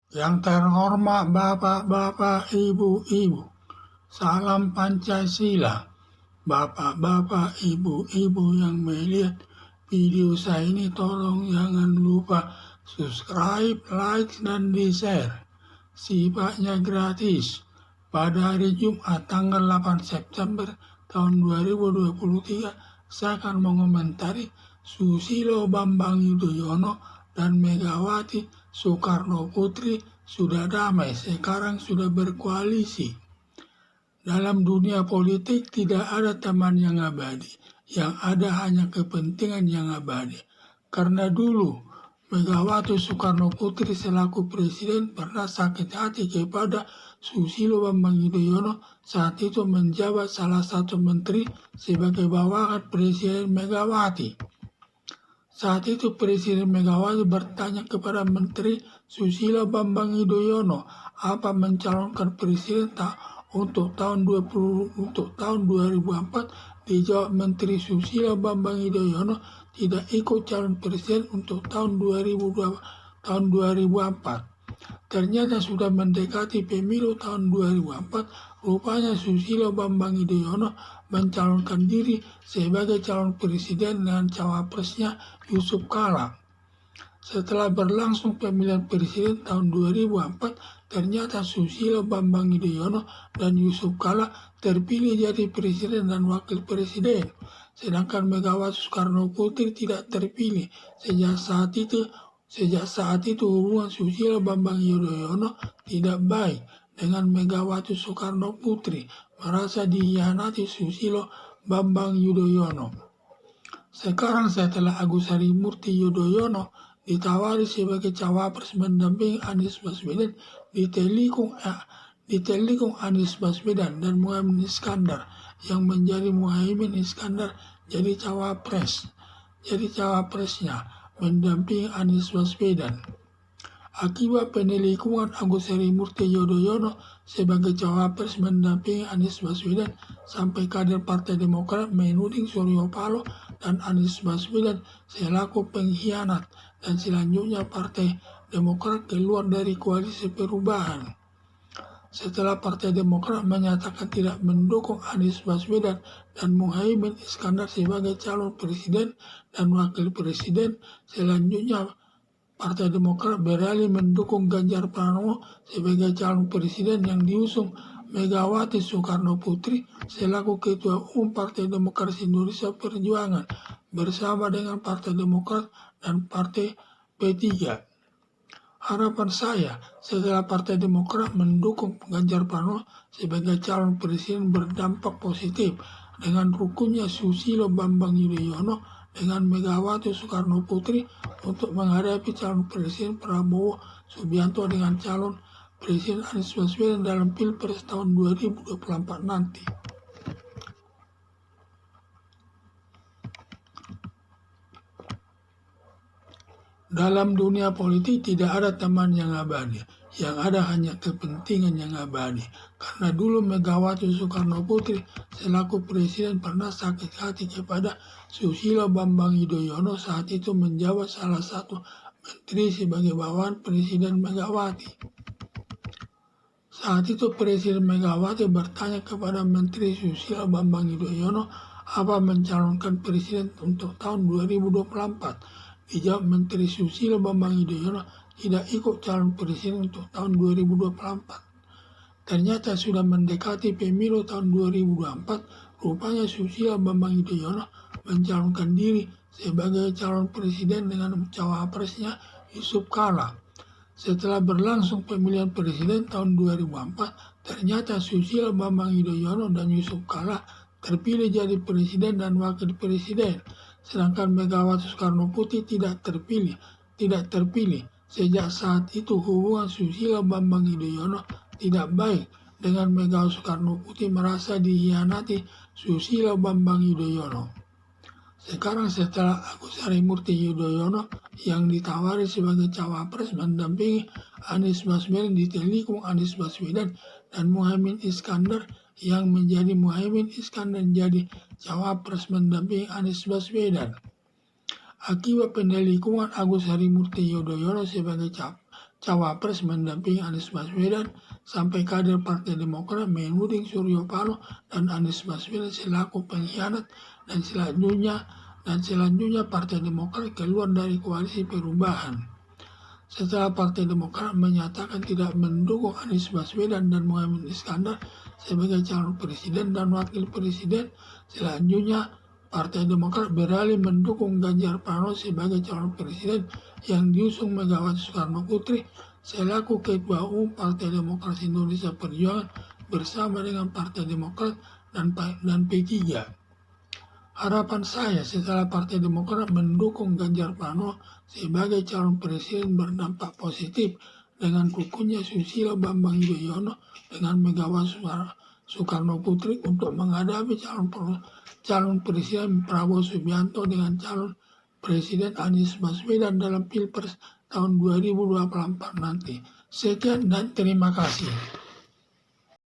Yang terhormat Bapak-Bapak, Ibu-Ibu, salam Pancasila. Bapak-bapak, ibu-ibu yang melihat video saya ini, tolong jangan lupa subscribe, like, dan di-share. Sifatnya gratis. Pada hari Jumat tanggal 8 September tahun 2023, saya akan mengomentari Susilo Bambang Yudhoyono dan Megawati Soekarno Putri sudah damai, sekarang sudah berkoalisi. Dalam dunia politik tidak ada teman yang abadi, yang ada hanya kepentingan yang abadi. Karena dulu Megawati Soekarno Putri selaku presiden pernah sakit hati kepada Susilo Bambang Yudhoyono saat itu menjabat salah satu menteri sebagai bawahan Presiden Megawati. Saat itu Presiden Megawati bertanya kepada Menteri Susilo Bambang Yudhoyono apa mencalonkan presiden untuk tahun 2004. Dijawab Menteri Susilo Bambang Yudhoyono tidak ikut calon presiden untuk tahun 2004. Ternyata sudah mendekati pemilu tahun 2004, rupanya Susilo Bambang Yudhoyono mencalonkan diri sebagai calon presiden dengan cawapresnya Yusuf Kala. Setelah berlangsung pemilihan presiden tahun 2004, ternyata Susilo Bambang Yudhoyono dan Yusuf Kala terpilih jadi presiden dan wakil presiden, sedangkan Megawati Soekarno Putri tidak terpilih. Sejak saat itu hubungan Susilo Bambang Yudhoyono tidak baik dengan Megawati Soekarno Putri, merasa dihianati Susilo Bambang Yudhoyono. Sekarang setelah Agus Harimurti Yudhoyono ditawari sebagai cawapres mendampingi Anies Baswedan, ditelikung Anies Baswedan dan Muhaimin Iskandar yang menjadi Muhaimin Iskandar jadi cawapresnya mendampingi Anies Baswedan. Akibat penelikungan Agus Harimurti Yudhoyono sebagai cawapres mendampingi Anies Baswedan, sampai kader Partai Demokrat menuding Suryo Paloh dan Anies Baswedan selaku pengkhianat, dan selanjutnya Partai Demokrat keluar dari koalisi perubahan. Setelah Partai Demokrat menyatakan tidak mendukung Anies Baswedan dan Muhaimin Iskandar sebagai calon presiden dan wakil presiden, selanjutnya Partai Demokrat beralih mendukung Ganjar Pranowo sebagai calon presiden yang diusung Megawati Soekarno Putri selaku Ketua Umum Partai Demokrasi Indonesia Perjuangan bersama dengan Partai Demokrat dan Partai P3. Harapan saya setelah Partai Demokrat mendukung Ganjar Pranowo sebagai calon presiden berdampak positif dengan rukunnya Susilo Bambang Yudhoyono dengan Megawati Soekarno Putri untuk menghadapi calon presiden Prabowo Subianto dengan calon presiden Anies Baswedan dalam Pilpres tahun 2024 nanti. Dalam dunia politik tidak ada teman yang abadi, yang ada hanya kepentingan yang abadi. Karena dulu Megawati Soekarno Putri selaku presiden pernah sakit hati kepada Susilo Bambang Yudhoyono saat itu menjabat salah satu menteri sebagai bawahan Presiden Megawati. Saat itu Presiden Megawati bertanya kepada Menteri Susilo Bambang Yudhoyono apa mencalonkan presiden untuk tahun 2024. Dijawab Menteri Susilo Bambang Yudhoyono tidak ikut calon presiden untuk tahun 2024. Ternyata sudah mendekati pemilu tahun 2024, rupanya Susilo Bambang Yudhoyono mencalonkan diri sebagai calon presiden dengan cawapresnya Yusuf Kala. Setelah berlangsung pemilihan presiden tahun 2004, ternyata Susilo Bambang Yudhoyono dan Yusuf Kala terpilih jadi presiden dan wakil presiden, sedangkan Megawati Soekarno Putri tidak terpilih. Sejak saat itu hubungan Susilo Bambang Yudhoyono tidak baik dengan Megawati Soekarno Putri, merasa dihianati Susilo Bambang Yudhoyono. Sekarang setelah Agus Harimurti Yudhoyono yang ditawari sebagai cawapres mendampingi Anies Baswedan, ditelikung Anies Baswedan dan Muhaimin Iskandar yang menjadi Muhaimin Iskandar jadi cawapres mendampingi Anies Baswedan. Akibat penelikungan Agus Harimurti Yudhoyono sebagai cawapres mendampingi Anies Baswedan sampai kader Partai Demokrat menuding Suryo Paloh dan Anies Baswedan selaku pengkhianat dan selanjutnya Partai Demokrat keluar dari koalisi perubahan. Setelah Partai Demokrat menyatakan tidak mendukung Anies Baswedan dan Muhaimin Iskandar sebagai calon presiden dan wakil presiden, selanjutnya Partai Demokrat beralih mendukung Ganjar Pranowo sebagai calon presiden yang diusung Megawati Soekarno Putri selaku Ketua Umum Partai Demokrasi Indonesia Perjuangan bersama dengan Partai Demokrat dan P3. Harapan saya setelah Partai Demokrat mendukung Ganjar Pranowo sebagai calon presiden berdampak positif dengan kukunya Susilo Bambang Yudhoyono dengan Megawati Soekarno Putri untuk menghadapi calon presiden Prabowo Subianto dengan calon presiden Anies Baswedan dalam Pilpres tahun 2024 nanti. Sekian dan terima kasih.